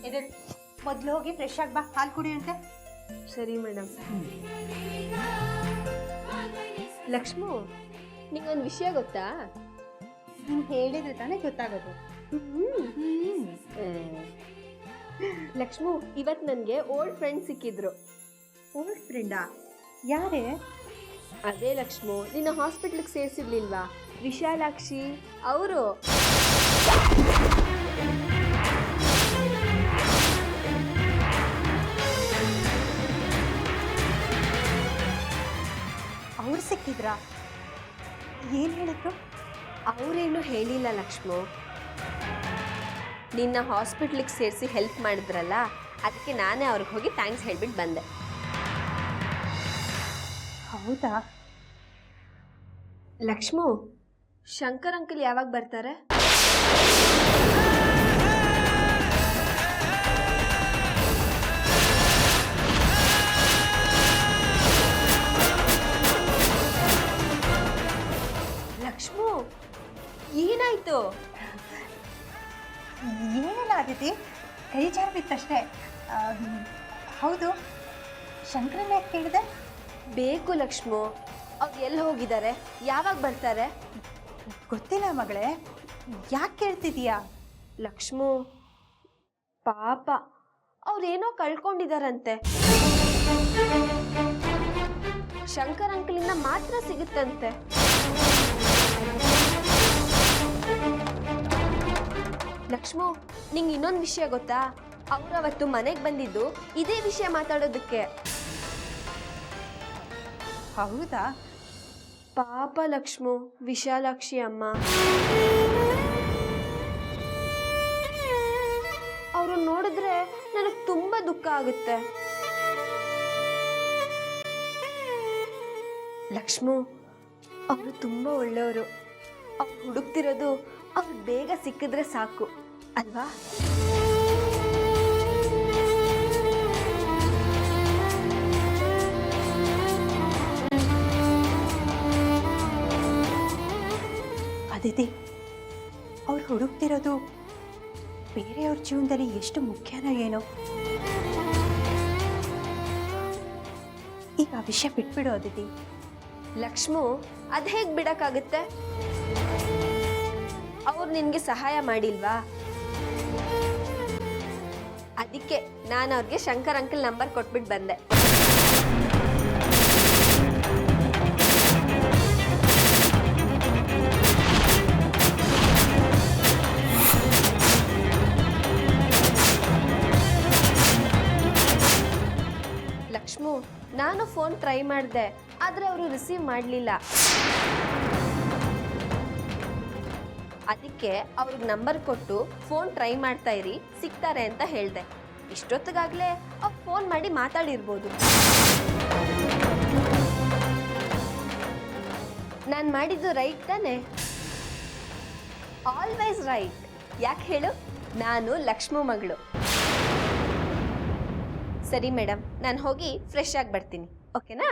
ಇದು ಮೊದಲು ಹೋಗಿ ಫ್ರೆಶ್ ಆಗಿ ಬಾ, ಹಾಲು ಕುಡಿ ಅಂತೆ. ಸರಿ ಮೇಡಮ್. ಲಕ್ಷ್ಮು, ನಿಂಗೊಂದು ವಿಷಯ ಗೊತ್ತಾ? ನೀನು ಹೇಳಿದ್ರೆ ತಾನೇ ಗೊತ್ತಾಗೋದು. ಲಕ್ಷ್ಮು, ಇವತ್ತು ನನಗೆ ಓಲ್ಡ್ ಫ್ರೆಂಡ್ ಸಿಕ್ಕಿದ್ರು. ಓಲ್ಡ್ ಫ್ರೆಂಡಾ? ಯಾರೇ? ಅದೇ ಲಕ್ಷ್ಮು, ನಿನ್ನ ಹಾಸ್ಪಿಟ್ಲಿಗೆ ಸೇರಿಸಿರ್ಲಿಲ್ವಾ, ವಿಶಾಲಾಕ್ಷಿ ಅವರು. ಅವ್ರು ಸಿಕ್ಕಿದ್ರಾ? ಏನು ಹೇಳಿದ್ರು? ಅವರೇನು ಹೇಳಿಲ್ಲ ಲಕ್ಷ್ಮು. ನಿನ್ನ ಹಾಸ್ಪಿಟ್ಲಿಗೆ ಸೇರಿಸಿ ಹೆಲ್ಪ್ ಮಾಡಿದ್ರಲ್ಲ, ಅದಕ್ಕೆ ನಾನೇ ಅವ್ರಿಗೆ ಹೋಗಿ ಥ್ಯಾಂಕ್ಸ್ ಹೇಳ್ಬಿಟ್ಟು ಬಂದೆ. ಹೌದಾ? ಲಕ್ಷ್ಮು, ಶಂಕರ್ ಅಂಕಲ್ ಯಾವಾಗ ಬರ್ತಾರೆ? ಲಕ್ಷ್ಮು, ಏನಾಯ್ತು? ಏನಿಲ್ಲ ಅದಿತಿ, ಕೈ ಜಾರು ಬಿತ್ತಷ್ಟೇ. ಹೌದು, ಶಂಕರನ್ನ ಯಾಕೆ ಕೇಳಿದೆ? ಬೇಕು ಲಕ್ಷ್ಮು, ಅವ್ರು ಎಲ್ಲಿ ಹೋಗಿದ್ದಾರೆ, ಯಾವಾಗ ಬರ್ತಾರೆ? ಗೊತ್ತಿಲ್ಲ ಮಗಳೇ, ಯಾಕೆ ಕೇಳ್ತಿದೀಯಾ? ಲಕ್ಷ್ಮು ಪಾಪ, ಅವ್ರೇನೋ ಕಳ್ಕೊಂಡಿದಾರಂತೆ. ಶಂಕರ್ ಅಂಕಲಿಂದ ಮಾತ್ರ ಸಿಗುತ್ತಂತೆ. ಲಕ್ಷ್ಮು, ನಿಂಗೆ ಇನ್ನೊಂದು ವಿಷಯ ಗೊತ್ತಾ? ಅವ್ರು ಅವತ್ತು ಮನೆಗೆ ಬಂದಿದ್ದು ಇದೇ ವಿಷಯ ಮಾತಾಡೋದಕ್ಕೆ. ಹೌದಾ? ಪಾಪ ಲಕ್ಷ್ಮು, ವಿಶಾಲಾಕ್ಷಿ ಅಮ್ಮ. ಅವರು ನೋಡಿದ್ರೆ ನನಗೆ ತುಂಬ ದುಃಖ ಆಗುತ್ತೆ. ಲಕ್ಷ್ಮು, ಅವರು ತುಂಬ ಒಳ್ಳೆಯವರು. ಅವ್ರು ಹುಡುಕ್ತಿರೋದು ಅವ್ರು ಬೇಗ ಸಿಕ್ಕಿದ್ರೆ ಸಾಕು ಅಲ್ವಾ? ಅದಿತಿ, ಅವ್ರು ಹುಡುಕ್ತಿರೋದು ಬೇರೆಯವ್ರ ಜೀವನದಲ್ಲಿ ಎಷ್ಟು ಮುಖ್ಯನೋ ಏನೋ. ಈಗ ಆ ವಿಷಯ ಬಿಟ್ಬಿಡು ಅದಿತಿ. ಲಕ್ಷ್ಮು, ಅದು ಹೇಗೆ ಬಿಡಕ್ಕಾಗುತ್ತೆ? ಅವ್ರು ನಿನಗೆ ಸಹಾಯ ಮಾಡಿಲ್ವಾ? ಅದಕ್ಕೆ ನಾನು ಅವ್ರಿಗೆ ಶಂಕರ್ ಅಂಕಲ್ ನಂಬರ್ ಕೊಟ್ಬಿಟ್ಟು ಬಂದೆ. ಲಕ್ಷ್ಮು, ನಾನು ಫೋನ್ ಟ್ರೈ ಮಾಡಿದೆ, ಆದರೆ ಅವರು ರಿಸೀವ್ ಮಾಡಲಿಲ್ಲ. ಅದಕ್ಕೆ ಅವ್ರಿಗೆ ನಂಬರ್ ಕೊಟ್ಟು ಫೋನ್ ಟ್ರೈ ಮಾಡ್ತಾ ಇರಿ, ಸಿಗ್ತಾರೆ ಅಂತ ಹೇಳಿದೆ. ಇಷ್ಟೊತ್ತಿಗಾಗಲೇ ಅವ್ರು ಫೋನ್ ಮಾಡಿ ಮಾತಾಡಿರ್ಬೋದು. ನಾನು ಮಾಡಿದ್ದು ರೈಟ್ ತಾನೆ? Always right. ಯಾಕೆ ಹೇಳು, ನಾನು ಲಕ್ಷ್ಮು ಮಗಳು. ಸರಿ ಮೇಡಮ್, ನಾನು ಹೋಗಿ ಫ್ರೆಶ್ ಆಗಿ ಬರ್ತೀನಿ, ಓಕೆನಾ?